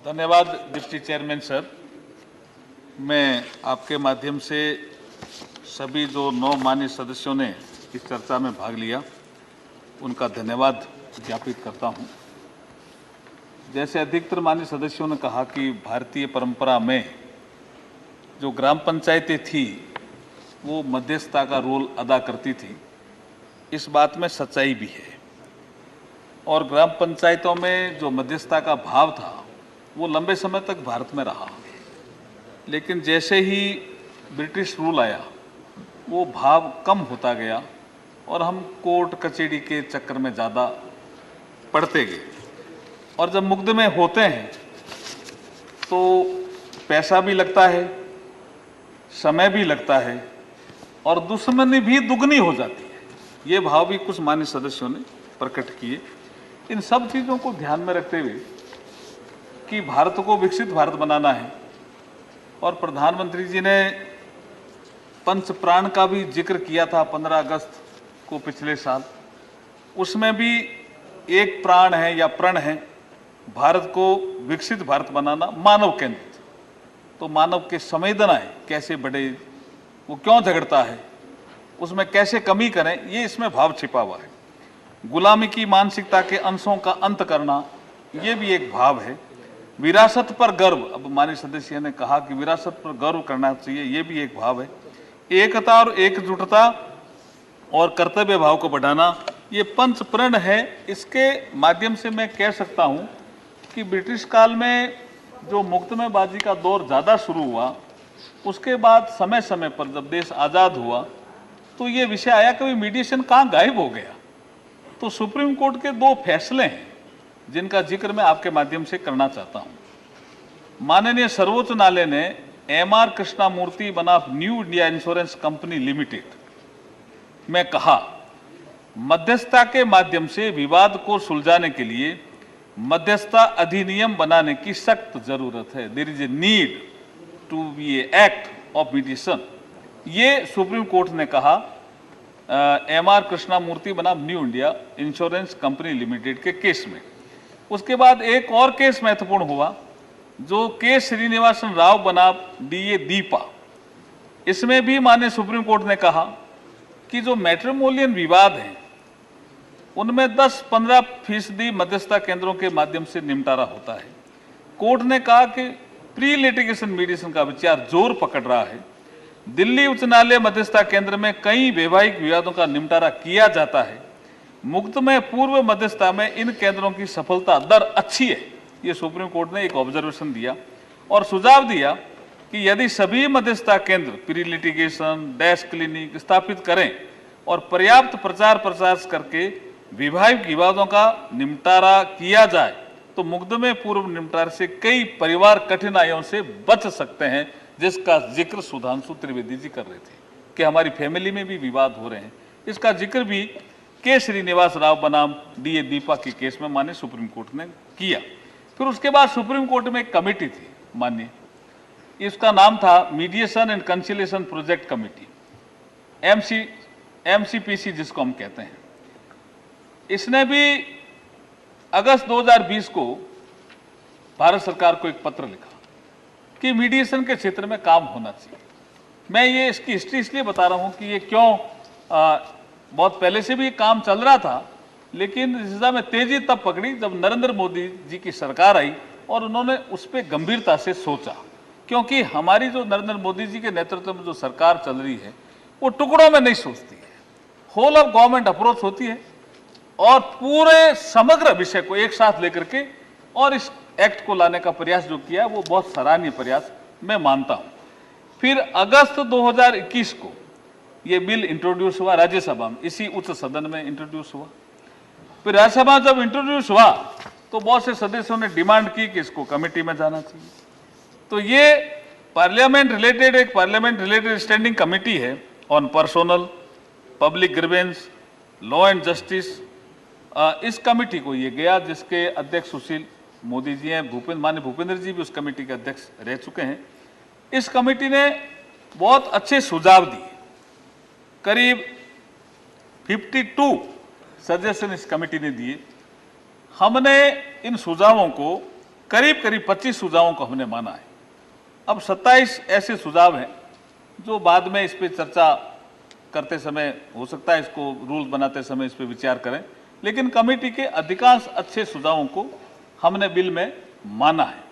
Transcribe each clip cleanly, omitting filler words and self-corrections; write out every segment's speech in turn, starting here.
धन्यवाद deputy chairman sir. मैं आपके माध्यम से सभी जो 9 माननीय सदस्यों ने इस चर्चा में भाग लिया उनका धन्यवाद ज्ञापित करता हूं। जैसे अधिकतर माननीय सदस्यों ने कहा कि भारतीय परंपरा में जो ग्राम पंचायतें थी वो मध्यस्थता का रोल अदा करती थी, इस बात में सच्चाई भी है। और ग्राम पंचायतों में जो मध्यस्थता का भाव था वो लंबे समय तक भारत में रहा, लेकिन जैसे ही ब्रिटिश रूल आया वो भाव कम होता गया और हम कोर्ट कचहरी के चक्कर में ज़्यादा पड़ते गए। और जब मुकदमे होते हैं तो पैसा भी लगता है, समय भी लगता है और दुश्मनी भी दुगनी हो जाती है। ये भाव भी कुछ माननीय सदस्यों ने प्रकट किए। इन सब चीज़ों को ध्यान में रखते हुए कि भारत को विकसित भारत बनाना है और प्रधानमंत्री जी ने पंच प्राण का भी जिक्र किया था 15 अगस्त को पिछले साल। उसमें भी एक प्राण है या प्रण है भारत को विकसित भारत बनाना, मानव केंद्रित। तो मानव के संवेदनाएं कैसे बढ़े, वो क्यों झगड़ता है, उसमें कैसे कमी करें, ये इसमें भाव छिपा हुआ है। गुलामी की मानसिकता के अंशों का अंत करना, ये भी एक भाव है। विरासत पर गर्व, अब माननीय सदस्य ने कहा कि विरासत पर गर्व करना चाहिए, ये भी एक भाव है। एकता और एकजुटता और कर्तव्य भाव को बढ़ाना, ये पंच प्रण है। इसके माध्यम से मैं कह सकता हूँ कि ब्रिटिश काल में जो मुकदमेबाजी का दौर ज़्यादा शुरू हुआ, उसके बाद समय समय पर जब देश आज़ाद हुआ तो ये विषय आया कि मीडिएशन कहाँ गायब हो गया। तो सुप्रीम कोर्ट के 2 फैसले हैं जिनका जिक्र मैं आपके माध्यम से करना चाहता हूं। माननीय सर्वोच्च न्यायालय ने एमआर कृष्णामूर्ति बनाम New India Insurance Company limited में कहा, मध्यस्थता के माध्यम से विवाद को सुलझाने के लिए मध्यस्थता अधिनियम बनाने की सख्त जरूरत है। There is a need to be a act of mediation. ये सुप्रीम कोर्ट ने कहा एमआर कृष्णामूर्ति बनाम New India Insurance Company Limited के केस में। उसके बाद एक और केस महत्वपूर्ण हुआ जो के श्रीनिवासन राव बनाम डीए दीपा। इसमें भी माननीय सुप्रीम कोर्ट ने कहा कि जो मैट्रिमोनियल विवाद हैं उनमें 10-15% मध्यस्थता केंद्रों के माध्यम से निपटारा होता है। कोर्ट ने कहा कि प्री लिटिगेशन मीडिएशन का विचार जोर पकड़ रहा है। दिल्ली उच्च न्यायालय मध्यस्थता केंद्र में कई वैवाहिक विवादों का निपटारा किया जाता है। मुकदमे पूर्व मध्यस्थता में इन केंद्रों की सफलता दर अच्छी है। ये सुप्रीम कोर्ट ने एक ऑब्जर्वेशन दिया और सुझाव दिया कि यदि सभी मध्यस्थता केंद्र प्री लिटिगेशन डैश क्लिनिक स्थापित करें और पर्याप्त प्रचार प्रसार करके वैवाहिक विवादों का निपटारा किया जाए तो मुकदमे पूर्व निपटारे से कई परिवार कठिनाइयों से बच सकते हैं, जिसका जिक्र सुधांशु त्रिवेदी जी कर रहे थे कि हमारी फैमिली में भी विवाद हो रहे हैं। इसका जिक्र भी के श्रीनिवास राव बनाम डीए दीपा के केस में माननीय सुप्रीम कोर्ट ने किया। फिर उसके बाद सुप्रीम कोर्ट में एक कमेटी थी माननीय, इसका नाम था mediation and conciliation project committee, MCPC जिसको हम कहते हैं। इसने भी अगस्त 2020 को भारत सरकार को एक पत्र लिखा कि मीडिएशन के क्षेत्र में काम होना चाहिए। मैं ये इसकी हिस्ट्री इसलिए बता रहा हूँ कि ये क्यों बहुत पहले से भी काम चल रहा था, लेकिन इस दिशा में तेजी तब पकड़ी जब नरेंद्र मोदी जी की सरकार आई और उन्होंने उस पर गंभीरता से सोचा। क्योंकि हमारी जो नरेंद्र मोदी जी के नेतृत्व में जो सरकार चल रही है वो टुकड़ों में नहीं सोचती है, होल ऑफ गवर्नमेंट अप्रोच होती है और पूरे समग्र विषय को एक साथ लेकर के और इस एक्ट को लाने का प्रयास जो किया वो बहुत सराहनीय प्रयास मैं मानता हूं। फिर अगस्त 2021 को ये बिल इंट्रोड्यूस हुआ राज्यसभा में, इसी उच्च सदन में इंट्रोड्यूस हुआ। फिर राज्यसभा जब इंट्रोड्यूस हुआ तो बहुत से सदस्यों ने डिमांड की कि इसको कमेटी में जाना चाहिए। तो ये पार्लियामेंट रिलेटेड स्टैंडिंग कमेटी है on personnel public grievance law and justice. इस कमेटी को ये गया जिसके अध्यक्ष सुशील मोदी जी हैं, माननीय भूपेंद्र जी भी उस कमेटी के अध्यक्ष रह चुके हैं। इस कमेटी ने बहुत अच्छे सुझाव दिए, करीब 52 सजेशन इस कमेटी ने दिए। हमने इन सुझावों को करीब करीब 25 सुझावों को हमने माना है। अब 27 ऐसे सुझाव हैं जो बाद में इस पर चर्चा करते समय हो सकता है इसको रूल बनाते समय इस पर विचार करें, लेकिन कमेटी के अधिकांश अच्छे सुझावों को हमने बिल में माना है।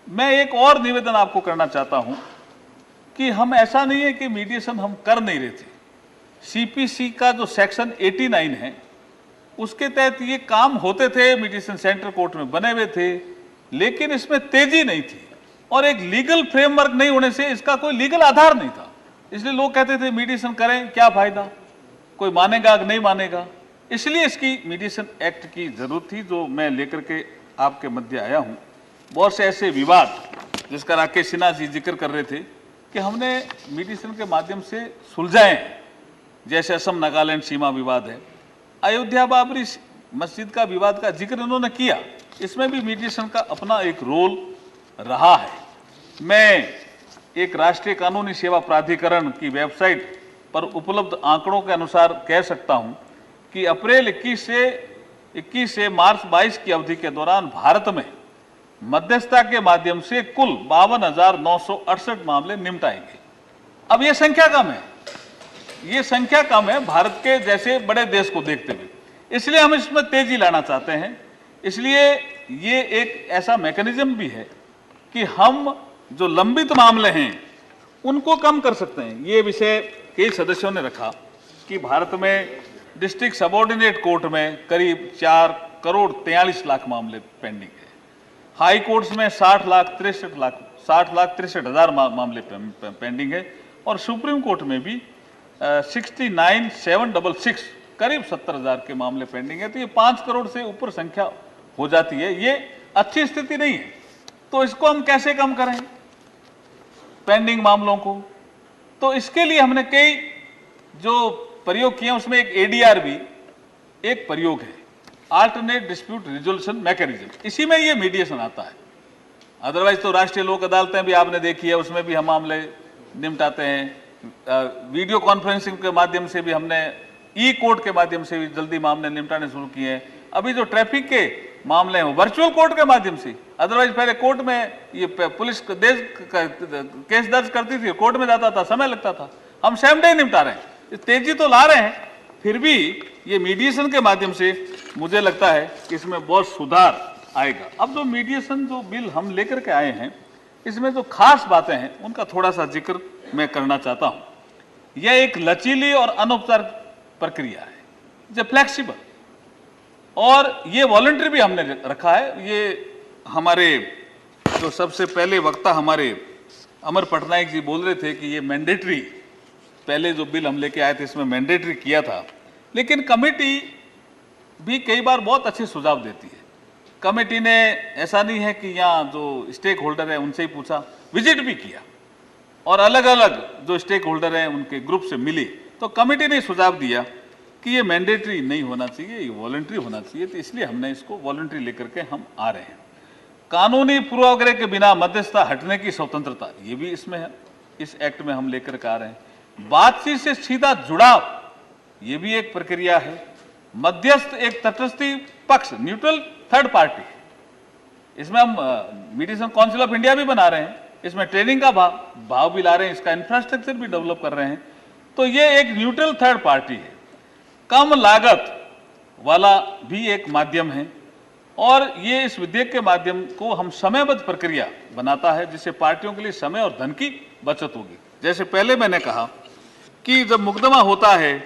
मैं एक और निवेदन आपको करना चाहता हूं कि हम ऐसा नहीं है कि मीडिएशन हम कर नहीं रहे थे। सीपीसी का जो सेक्शन 89 है उसके तहत ये काम होते थे, मीडिएशन सेंटर कोर्ट में बने हुए थे, लेकिन इसमें तेजी नहीं थी और एक लीगल फ्रेमवर्क नहीं होने से इसका कोई लीगल आधार नहीं था। इसलिए लोग कहते थे मीडिएशन करें क्या फायदा, कोई मानेगा कि नहीं मानेगा। इसलिए इसकी मीडिएशन एक्ट की जरूरत थी जो मैं लेकर के आपके मध्य आया हूं। बहुत से ऐसे विवाद जिसका राकेश सिन्हा जी जिक्र कर रहे थे कि हमने मीडिएशन के माध्यम से सुलझाए, जैसे असम नागालैंड सीमा विवाद है, अयोध्या बाबरी मस्जिद का विवाद का जिक्र उन्होंने किया, इसमें भी मीडिएशन का अपना एक रोल रहा है। मैं एक राष्ट्रीय कानूनी सेवा प्राधिकरण की वेबसाइट पर उपलब्ध आंकड़ों के अनुसार कह सकता हूं कि अप्रैल 21 से मार्च 22 की अवधि के दौरान भारत में मध्यस्थता के माध्यम से कुल 52,968 मामले निपटाए गए। अब ये संख्या कम है, ये संख्या कम है भारत के जैसे बड़े देश को देखते हुए, इसलिए हम इसमें तेजी लाना चाहते हैं। इसलिए ये एक ऐसा मैकेनिज्म भी है कि हम जो लंबित मामले हैं उनको कम कर सकते हैं। ये विषय कई सदस्यों ने रखा कि भारत में डिस्ट्रिक्ट सबऑर्डिनेट कोर्ट में करीब 4,43,00,000 मामले पेंडिंग है, हाई कोर्ट्स में 60,63,00,000 मामले पेंडिंग है और सुप्रीम कोर्ट में भी 69,766 करीब 70,000 के मामले पेंडिंग है। तो ये 5 करोड़ से ऊपर संख्या हो जाती है, ये अच्छी स्थिति नहीं है। तो इसको हम कैसे कम करें पेंडिंग मामलों को? तो इसके लिए हमने कई जो प्रयोग किए, उसमें एक एडीआर भी एक प्रयोग है, अल्टरनेट डिस्प्यूट रिजोल्यूशन मैकेनिज्म। इसी में ये मीडिएशन आता है। अदरवाइज तो राष्ट्रीय लोक अदालतें भी आपने देखी है, उसमें भी हम मामले निपटाते हैं। वीडियो कॉन्फ्रेंसिंग के माध्यम से भी हमने ई कोर्ट के माध्यम से भी जल्दी मामले निपटाने शुरू किए हैं। अभी जो ट्रैफिक के मामले हैं वो वर्चुअल कोर्ट के माध्यम से, अदरवाइज पहले कोर्ट में ये पुलिस केस दर्ज करती थी, कोर्ट में जाता था, समय लगता था। हम सेम डे निपटा रहे हैं, तेजी तो ला रहे हैं, फिर भी ये मीडिएशन के माध्यम से मुझे लगता है कि इसमें बहुत सुधार आएगा। अब जो मीडिएशन जो बिल हम लेकर के आए हैं, इसमें जो खास बातें हैं उनका थोड़ा सा जिक्र मैं करना चाहता हूं। यह एक लचीली और अनौपचारिक प्रक्रिया है, जो फ्लेक्सिबल, और ये वॉलंटरी भी हमने रखा है। ये हमारे जो सबसे पहले वक्ता हमारे अमर पटनायक जी बोल रहे थे कि ये मैंडेटरी, पहले जो बिल हम लेके आए थे इसमें मैंडेटरी किया था, लेकिन कमेटी भी कई बार बहुत अच्छे सुझाव देती है। कमेटी ने ऐसा नहीं है कि यहाँ जो स्टेक होल्डर है उनसे ही पूछा, विजिट भी किया और अलग अलग जो स्टेक होल्डर हैं उनके ग्रुप से मिली, तो कमेटी ने सुझाव दिया कि ये मैंडेटरी नहीं होना चाहिए, ये वॉलंटरी होना चाहिए। तो इसलिए हमने इसको वॉलंटरी लेकर के हम आ रहे हैं। कानूनी पूर्वाग्रह के बिना मध्यस्थता हटने की स्वतंत्रता, ये भी इसमें है, इस एक्ट में हम लेकर के आ रहे हैं। बातचीत से सीधा जुड़ाव, ये भी एक प्रक्रिया है। मध्यस्थ एक तटस्थी पक्ष, न्यूट्रल थर्ड पार्टी, इसमें हम मीडिएशन काउंसिल ऑफ इंडिया भी बना रहे हैं, इसमें ट्रेनिंग का भाव भी ला रहे हैं, इसका इंफ्रास्ट्रक्चर भी डेवलप कर रहे हैं। तो ये एक न्यूट्रल थर्ड पार्टी है, कम लागत वाला भी एक माध्यम है, और ये इस विधेयक के माध्यम को हम समयबद्ध प्रक्रिया बनाता है, जिससे पार्टियों के लिए समय और धन की बचत होगी। जैसे पहले मैंने कहा कि जब मुकदमा होता है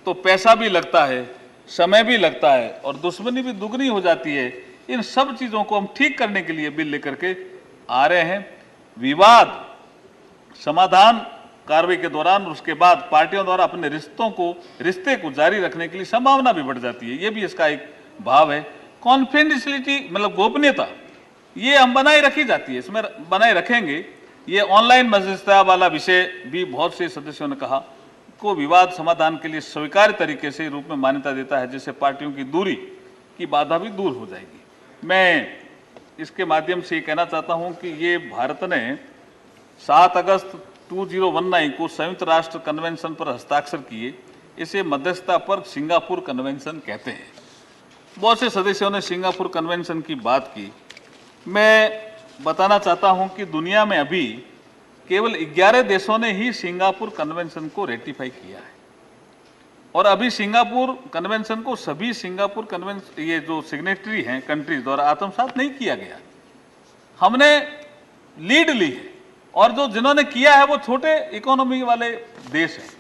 तो पैसा भी लगता है, समय भी लगता है और दुश्मनी भी दुगनी हो जाती है। इन सब चीज़ों को हम ठीक करने के लिए बिल लेकर के आ रहे हैं। विवाद समाधान कार्रवाई के दौरान उसके बाद पार्टियों द्वारा अपने रिश्ते को जारी रखने के लिए संभावना भी बढ़ जाती है, ये भी इसका एक भाव है। कॉन्फिडेंशियलिटी मतलब गोपनीयता, ये हम बनाए रखी जाती है, इसमें बनाए रखेंगे। ये ऑनलाइन मध्यस्थता वाला विषय भी बहुत से सदस्यों ने कहा को विवाद समाधान के लिए स्वीकार्य तरीके से रूप में मान्यता देता है, जिससे पार्टियों की दूरी की बाधा भी दूर हो जाएगी। मैं इसके माध्यम से कहना चाहता हूं कि ये भारत ने 7 अगस्त 2019 को संयुक्त राष्ट्र कन्वेंशन पर हस्ताक्षर किए। इसे मध्यस्थता पर सिंगापुर कन्वेंशन कहते हैं। बहुत से सदस्यों ने सिंगापुर कन्वेंशन की बात की। मैं बताना चाहता हूं कि दुनिया में अभी केवल 11 देशों ने ही सिंगापुर कन्वेंशन को रेटिफाई किया है और अभी सिंगापुर कन्वेंशन को सभी सिंगापुर कन्वेंशन ये जो सिग्नेटरी हैं कंट्रीज द्वारा आत्मसात नहीं किया गया। हमने लीड ली है और जो जिन्होंने किया है वो छोटे इकोनॉमी वाले देश हैं।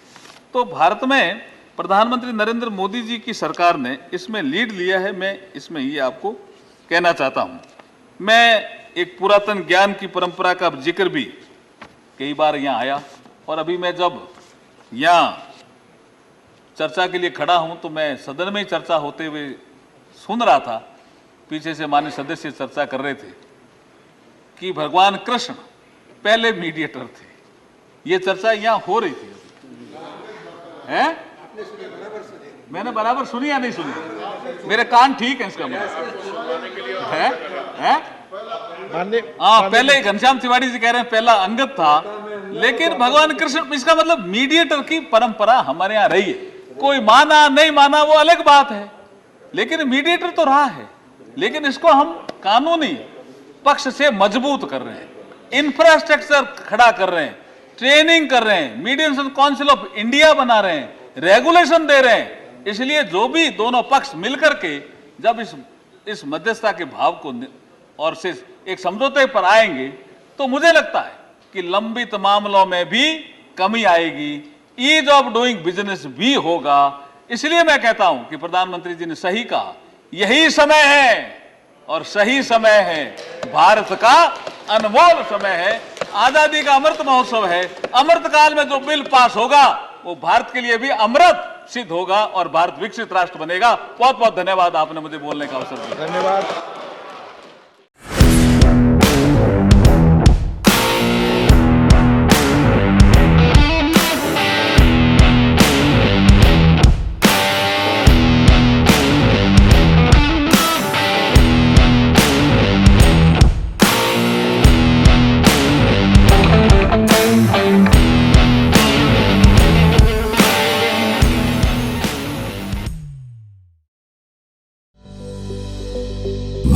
तो भारत में प्रधानमंत्री नरेंद्र मोदी जी की सरकार ने इसमें लीड लिया है। मैं इसमें ये आपको कहना चाहता हूं। मैं एक पुरातन ज्ञान की परंपरा का जिक्र भी कई बार यहाँ आया और अभी मैं जब यहाँ चर्चा के लिए खड़ा हूं तो मैं सदन में ही चर्चा होते हुए सुन रहा था। पीछे से माननीय सदस्य चर्चा कर रहे थे कि भगवान कृष्ण पहले मीडिएटर थे। ये चर्चा यहाँ हो रही थी। हैं? मैंने बराबर सुनी या नहीं सुनी? मेरे कान ठीक है इसका मतलब है? हाँ, पहले घनश्याम तिवारी जी कह रहे हैं पहला अंगद था, लेकिन भगवान कृष्ण, इसका मतलब मीडिएटर की परंपरा हमारे यहाँ रही है। कोई माना नहीं माना वो अलग बात है, लेकिन मीडिएटर तो रहा है। लेकिन इसको हम कानूनी पक्ष से मजबूत कर रहे हैं, इंफ्रास्ट्रक्चर खड़ा कर रहे हैं, ट्रेनिंग कर रहे हैं, मीडिएशन काउंसिल ऑफ इंडिया बना रहे हैं, रेगुलेशन दे रहे हैं। इसलिए जो भी दोनों पक्ष मिलकर के जब इस मध्यस्थता के भाव को और से एक समझौते पर आएंगे तो मुझे लगता है कि लंबित मामलों में भी कमी आएगी, ईज ऑफ डूइंग बिजनेस भी होगा। इसलिए मैं कहता हूं कि प्रधानमंत्री जी ने सही कहा, यही समय है और सही समय है, भारत का अनमोल समय है, आजादी का अमृत महोत्सव है। अमृत काल में जो बिल पास होगा वो भारत के लिए भी अमृत सिद्ध होगा और भारत विकसित राष्ट्र बनेगा। बहुत बहुत धन्यवाद, आपने मुझे बोलने का अवसर दिया। धन्यवाद।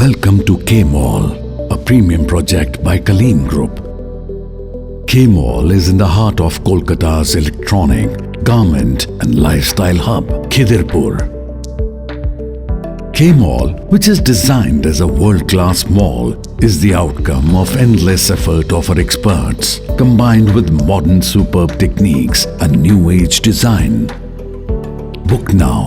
Welcome to K-Mall, a premium project by Kaleen Group. K-Mall is in the heart of Kolkata's electronic, garment and lifestyle hub, Khidirpur. K-Mall, which is designed as a world-class mall, is the outcome of endless effort of our experts, combined with modern superb techniques and new age design. Book now